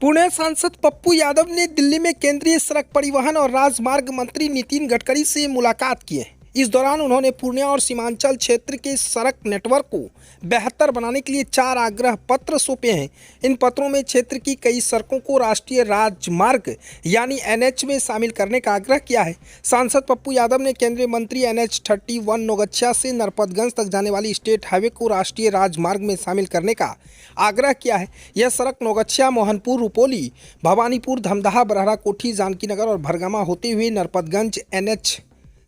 पुणे सांसद पप्पू यादव ने दिल्ली में केंद्रीय सड़क परिवहन और राजमार्ग मंत्री नितिन गडकरी से मुलाकात की है। इस दौरान उन्होंने पूर्णिया और सीमांचल क्षेत्र के सड़क नेटवर्क को बेहतर बनाने के लिए 4 आग्रह पत्र सौंपे हैं। इन पत्रों में क्षेत्र की कई सड़कों को राष्ट्रीय राजमार्ग यानी एनएच में शामिल करने का आग्रह किया है। सांसद पप्पू यादव ने केंद्रीय मंत्री NH 31 नौगछिया से नरपतगंज तक जाने वाली स्टेट हाईवे को राष्ट्रीय राजमार्ग में शामिल करने का आग्रह किया है। यह सड़क नौगछिया, मोहनपुर, रुपौली, भवानीपुर, धमदाहा, बरहरा, कोठी, जानकीनगर और भरगामा होते हुए नरपतगंज NH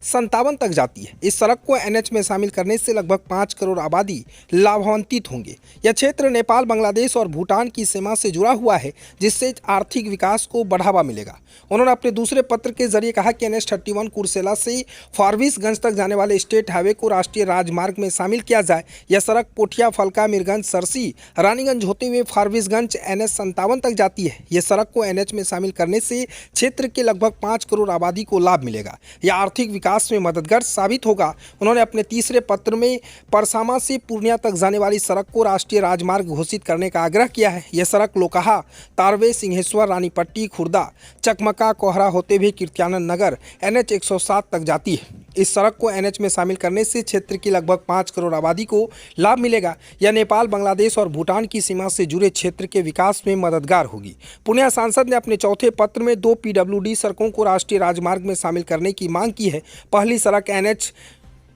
57 तक जाती है। इस सड़क को NH में शामिल करने से लगभग 5 करोड़ आबादी लाभान्वित होंगे। यह क्षेत्र नेपाल, बांग्लादेश और भूटान की सीमा से जुड़ा हुआ है, जिससे आर्थिक विकास को बढ़ावा मिलेगा। उन्होंने अपने दूसरे पत्र के जरिए कहा कि NH 31 कुर्सेला से फारबिसगंज तक जाने वाले स्टेट हाईवे को राष्ट्रीय राजमार्ग में शामिल किया जाए। यह सड़क पोठिया, फलका, मीरगंज, सरसी, रानीगंज होते हुए फारबिसगंज NH 57 तक जाती है। यह सड़क को NH में शामिल करने से क्षेत्र के लगभग 5 करोड़ आबादी को लाभ मिलेगा। यह आर्थिक विकास में मददगार साबित होगा। उन्होंने अपने तीसरे पत्र में परसामा से पूर्णिया तक जाने वाली सड़क को राष्ट्रीय राजमार्ग घोषित करने का आग्रह किया है। यह सड़क लोकाहा, तारवे, सिंहेश्वर, रानीपट्टी, खुर्दा, चकमका, कोहरा होते हुए कीर्त्यानंद नगर NH 107 तक जाती है। इस सड़क को NH में शामिल करने से क्षेत्र की लगभग 5 करोड़ आबादी को लाभ मिलेगा। यह नेपाल, बांग्लादेश और भूटान की सीमा से जुड़े क्षेत्र के विकास में मददगार होगी। पुणे सांसद ने अपने चौथे पत्र में 2 PWD सड़कों को राष्ट्रीय राजमार्ग में शामिल करने की मांग की है। पहली सड़क NH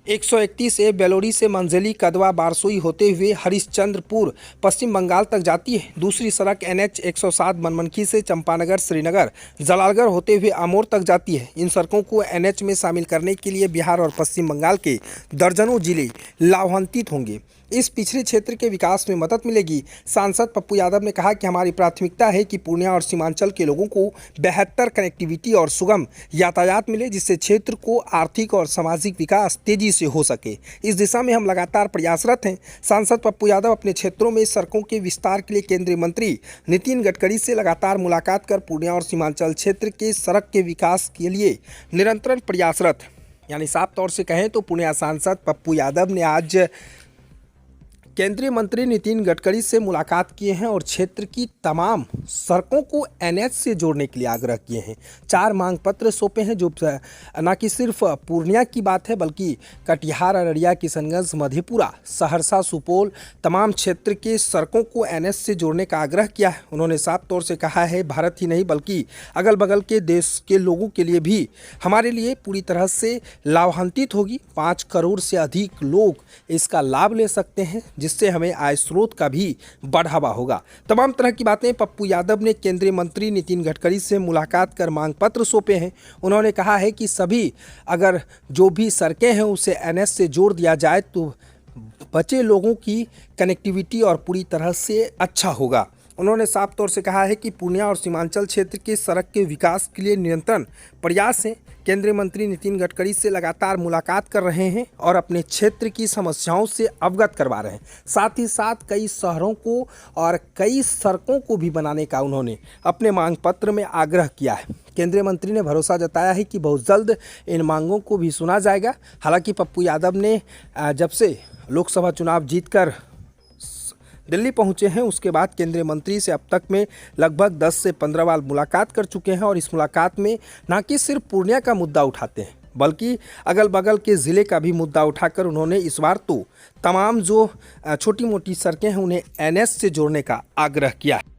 131A बेलोरी से मंझली, कदवा, बारसोई होते हुए हरिश्चंद्रपुर, पश्चिम बंगाल तक जाती है। दूसरी सड़क NH 107 बनमनखी से चंपानगर, श्रीनगर, जलालगढ़ होते हुए अमोर तक जाती है। इन सड़कों को NH में शामिल करने के लिए बिहार और पश्चिम बंगाल के दर्जनों जिले लाभान्वित होंगे। इस पिछड़े क्षेत्र के विकास में मदद मिलेगी। सांसद पप्पू यादव ने कहा कि हमारी प्राथमिकता है कि पूर्णिया और सीमांचल के लोगों को बेहतर कनेक्टिविटी और सुगम यातायात मिले, जिससे क्षेत्र को आर्थिक और सामाजिक विकास तेजी से हो सके। इस दिशा में हम लगातार प्रयासरत हैं। सांसद पप्पू यादव अपने क्षेत्रों में सड़कों के विस्तार के लिए केंद्रीय मंत्री नितिन गडकरी से लगातार मुलाकात कर पूर्णिया और सीमांचल क्षेत्र के सड़क के विकास के लिए निरंतर प्रयासरत, यानी साफ तौर से कहें तो पूर्णिया सांसद पप्पू यादव ने आज केंद्रीय मंत्री नितिन गडकरी से मुलाकात किए हैं और क्षेत्र की तमाम सड़कों को NH से जोड़ने के लिए आग्रह किए हैं। 4 मांग पत्र सौंपे हैं, जो न कि सिर्फ पूर्णिया की बात है बल्कि कटिहार, अररिया, किशनगंज, मधेपुरा, सहरसा, सुपौल तमाम क्षेत्र के सड़कों को NH से जोड़ने का आग्रह किया है। उन्होंने साफ तौर से कहा है, भारत ही नहीं बल्कि अगल बगल के देश के लोगों के लिए भी हमारे लिए पूरी तरह से लाभान्वित होगी। 5 करोड़ से अधिक लोग इसका लाभ ले सकते हैं, जिससे हमें आय स्रोत का भी बढ़ावा होगा। तमाम तरह की बातें पप्पू यादव ने केंद्रीय मंत्री नितिन गडकरी से मुलाकात कर मांग पत्र सौंपे हैं। उन्होंने कहा है कि सभी अगर जो भी सड़कें हैं उसे NH से जोड़ दिया जाए तो बचे लोगों की कनेक्टिविटी और पूरी तरह से अच्छा होगा। उन्होंने साफ तौर से कहा है कि पूर्णिया और सीमांचल क्षेत्र के सड़क के विकास के लिए निरंतर प्रयास हैं। केंद्रीय मंत्री नितिन गडकरी से लगातार मुलाकात कर रहे हैं और अपने क्षेत्र की समस्याओं से अवगत करवा रहे हैं। साथ ही साथ कई शहरों को और कई सड़कों को भी बनाने का उन्होंने अपने मांग पत्र में आग्रह किया है। केंद्रीय मंत्री ने भरोसा जताया है कि बहुत जल्द इन मांगों को भी सुना जाएगा। हालांकि पप्पू यादव ने जब से लोकसभा चुनाव जीतकर दिल्ली पहुंचे हैं उसके बाद केंद्रीय मंत्री से अब तक में लगभग 10 से 15 बार मुलाकात कर चुके हैं और इस मुलाकात में न कि सिर्फ पूर्णिया का मुद्दा उठाते हैं बल्कि अगल बगल के ज़िले का भी मुद्दा उठाकर उन्होंने इस बार तो तमाम जो छोटी मोटी सड़कें हैं उन्हें NH से जोड़ने का आग्रह किया है।